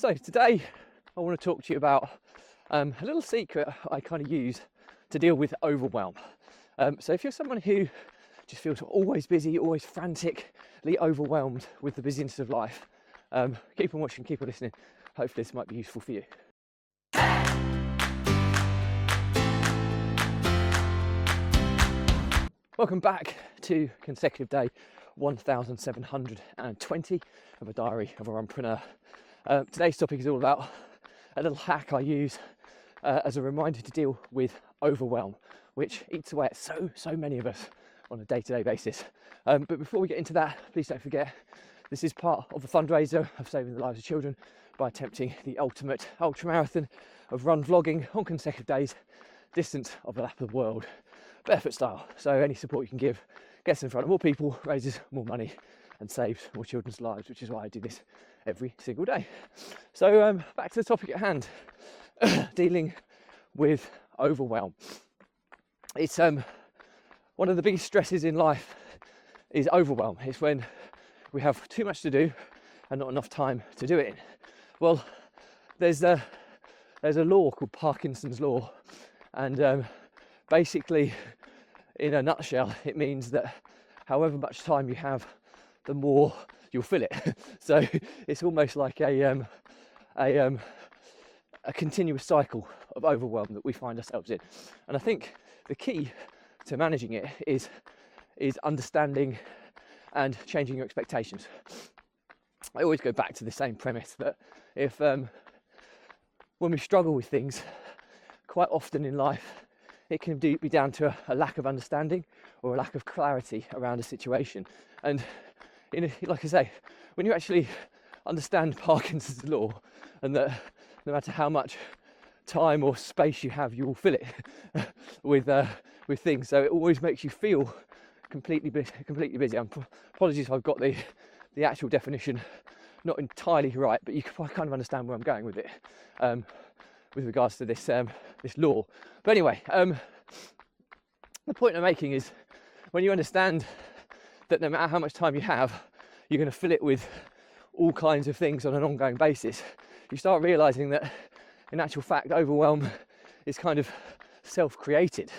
So today I want to talk to you about a little secret I kind of use to deal with overwhelm. So if you're someone who just feels always busy, always frantically overwhelmed with the busyness of life, keep on watching, keep on listening. Hopefully this might be useful for you. Welcome back to consecutive day 1720 of a diary of a runpreneur. Today's topic is all about a little hack I use as a reminder to deal with overwhelm, which eats away at so many of us on a day-to-day basis. But before we get into that, please don't forget this is part of a fundraiser of saving the lives of children by attempting the ultimate ultramarathon of run vlogging on consecutive days, distance of a lap of the world, barefoot style. So any support you can give gets in front of more people, raises more money and saves more children's lives, which is why I do this every single day. So back to the topic at hand, dealing with overwhelm. It's one of the biggest stresses in life is overwhelm. It's when we have too much to do and not enough time to do it in. Well, there's a law called Parkinson's law, and basically, in a nutshell, it means that however much time you have, the more you'll feel it. So it's almost like a continuous cycle of overwhelm that we find ourselves in. And I think the key to managing it is understanding and changing your expectations. I always go back to the same premise that if when we struggle with things, quite often in life, it can be down to a lack of understanding or a lack of clarity around a situation. And like I say, when you actually understand Parkinson's law, and that no matter how much time or space you have, you will fill it with things. So it always makes you feel completely busy. Apologies if I've got the actual definition not entirely right, but you can kind of understand where I'm going with it. With regards to this law. But anyway, the point I'm making is when you understand that no matter how much time you have, you're going to fill it with all kinds of things on an ongoing basis, you start realizing that in actual fact overwhelm is kind of self-created,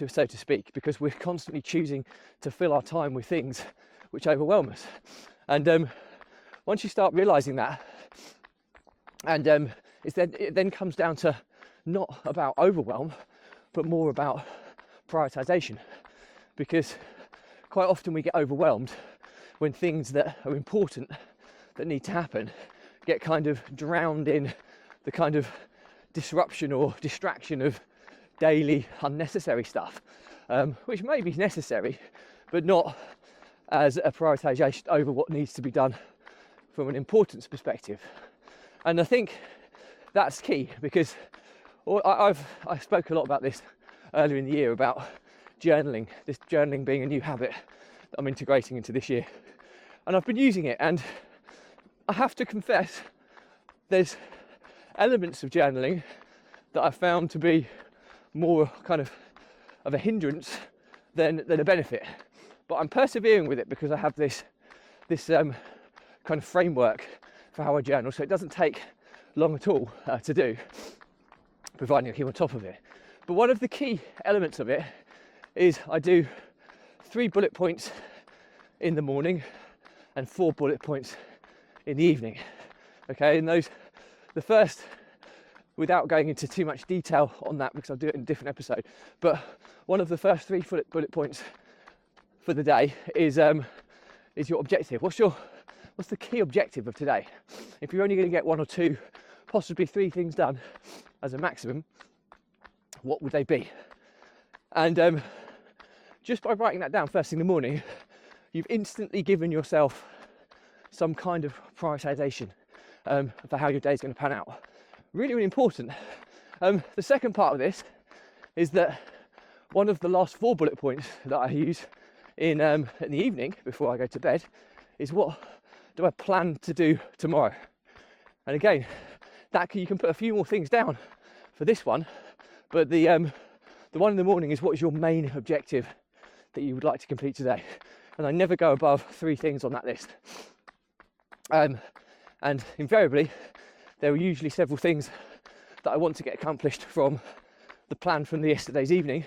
so to speak, because we're constantly choosing to fill our time with things which overwhelm us. And once you start realizing that, and it then comes down to not about overwhelm, but more about prioritization, because quite often we get overwhelmed when things that are important that need to happen get kind of drowned in the kind of disruption or distraction of daily unnecessary stuff, which may be necessary, but not as a prioritization over what needs to be done from an importance perspective. And I think that's key, because I spoke a lot about this earlier in the year about journaling, this journaling being a new habit that I'm integrating into this year. And I've been using it, and I have to confess there's elements of journaling that I found to be more kind of a hindrance than a benefit. But I'm persevering with it because I have this kind of framework for how I journal, so it doesn't take long at all to do, providing I keep on top of it. But one of the key elements of it is I do 3 bullet points in the morning and 4 bullet points in the evening. Okay, and the first, without going into too much detail on that because I'll do it in a different episode, but one of the first 3 bullet points for the day is your objective. What's the key objective of today? If you're only going to get 1 or 2, possibly 3 things done as a maximum, what would they be? And just by writing that down first thing in the morning, you've instantly given yourself some kind of prioritization for how your day is going to pan out. Really, really important. The second part of this is that one of the last 4 bullet points that I use in the evening before I go to bed is what do I plan to do tomorrow? And again, you can put a few more things down for this one, but the one in the morning is what is your main objective that you would like to complete today. And I never go above 3 things on that list. And invariably, there are usually several things that I want to get accomplished from the plan from yesterday's evening,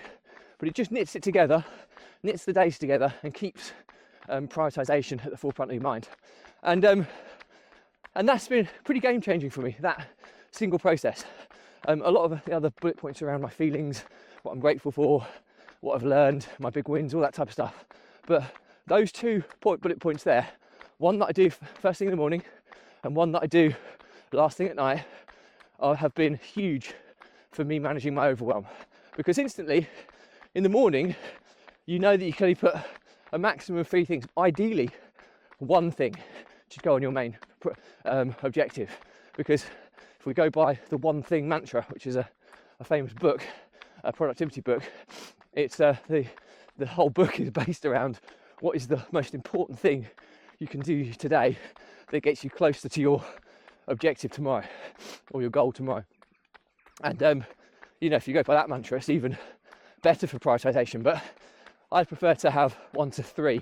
but it just knits it together, knits the days together, and keeps prioritization at the forefront of your mind. And that's been pretty game changing for me, that single process. A lot of the other bullet points around my feelings, what I'm grateful for, what I've learned, my big wins, all that type of stuff. But those two bullet points there, one that I do first thing in the morning and one that I do last thing at night, have been huge for me managing my overwhelm. Because instantly, in the morning, you know that you can only put a maximum of 3 things. Ideally, one thing should go on your main objective. Because if we go by the one thing mantra, which is a famous book, a productivity book, it's the whole book is based around what is the most important thing you can do today that gets you closer to your objective tomorrow or your goal tomorrow. And if you go by that mantra, it's even better for prioritization. But I prefer to have 1 to 3,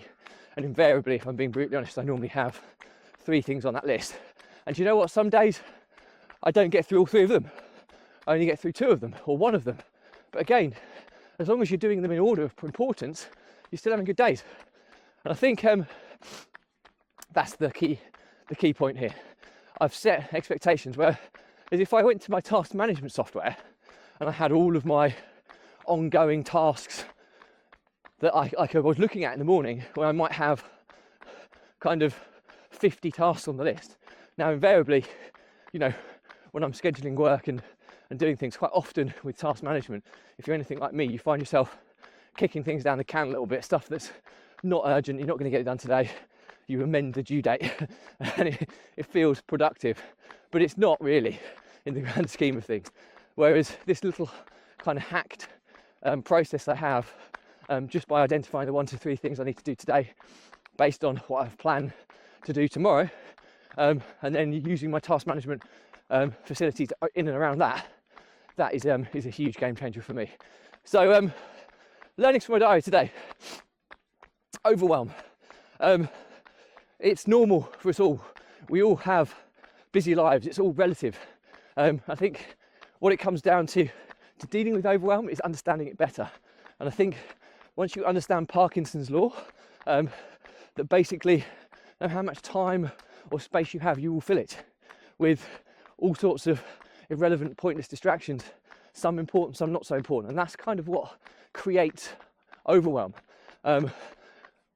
and invariably, if I'm being brutally honest, I normally have 3 things on that list. And you know what? Some days I don't get through all 3 of them. I only get through 2 of them or 1 of them. But again, as long as you're doing them in order of importance, you're still having good days. And I think that's the key point here. I've set expectations where, as if I went to my task management software and I had all of my ongoing tasks that I was looking at in the morning, where I might have kind of 50 tasks on the list. Now, invariably, when I'm scheduling work and doing things, quite often with task management, if you're anything like me, you find yourself kicking things down the can a little bit, stuff that's not urgent, you're not going to get it done today, you amend the due date, and it feels productive, but it's not really in the grand scheme of things. Whereas this little kind of hacked process I have, just by identifying the 1 to 3 things I need to do today based on what I've planned to do tomorrow, and then using my task management facilities in and around that is a huge game changer for me. So learnings from my diary today. Overwhelm. It's normal for us all. We all have busy lives. It's all relative. I think what it comes down to dealing with overwhelm is understanding it better. And I think once you understand Parkinson's law, that basically no matter how much time or space you have, you will fill it with all sorts of irrelevant, pointless distractions, some important, some not so important. And that's kind of what creates overwhelm.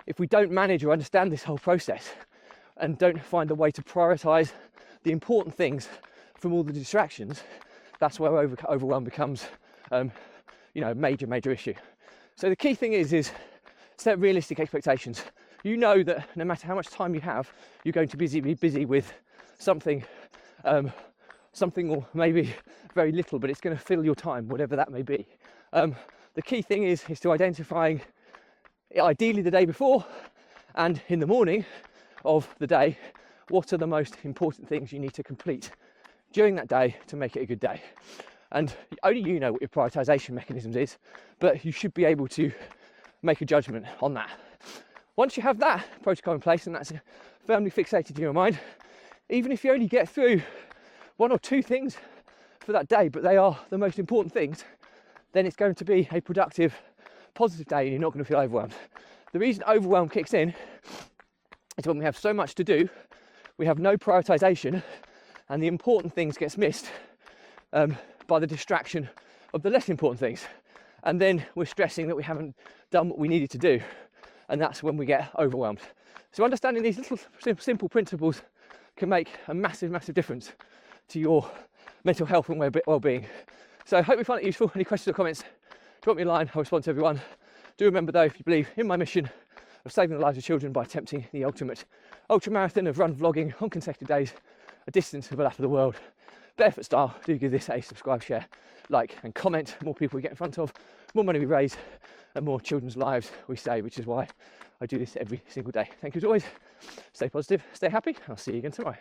If we don't manage or understand this whole process and don't find a way to prioritize the important things from all the distractions, that's where overwhelm becomes a major issue. So the key thing is set realistic expectations. You know that no matter how much time you have, you're going to be busy with something or maybe very little, but it's going to fill your time, whatever that may be. The key thing is to identifying, ideally the day before and in the morning of the day, what are the most important things you need to complete during that day to make it a good day. And only you know what your prioritization mechanisms is, but you should be able to make a judgment on that. Once you have that protocol in place and that's firmly fixated in your mind, even if you only get through 1 or 2 things for that day, but they are the most important things, then it's going to be a productive, positive day and you're not going to feel overwhelmed. The reason overwhelm kicks in is when we have so much to do, we have no prioritization, and the important things gets missed by the distraction of the less important things. And then we're stressing that we haven't done what we needed to do. And that's when we get overwhelmed. So understanding these little simple principles can make a massive difference to your mental health and well-being. So I hope you find it useful. Any questions or comments, drop me a line. I'll respond to everyone. Do remember though, if you believe in my mission of saving the lives of children by attempting the ultimate ultra marathon of run vlogging on consecutive days, a distance of a lap of the world, barefoot style, do give this a subscribe, share, like and comment. More people we get in front of, more money we raise, and more children's lives we save, which is why I do this every single day. Thank you as always. Stay positive, stay happy, and I'll see you again tomorrow.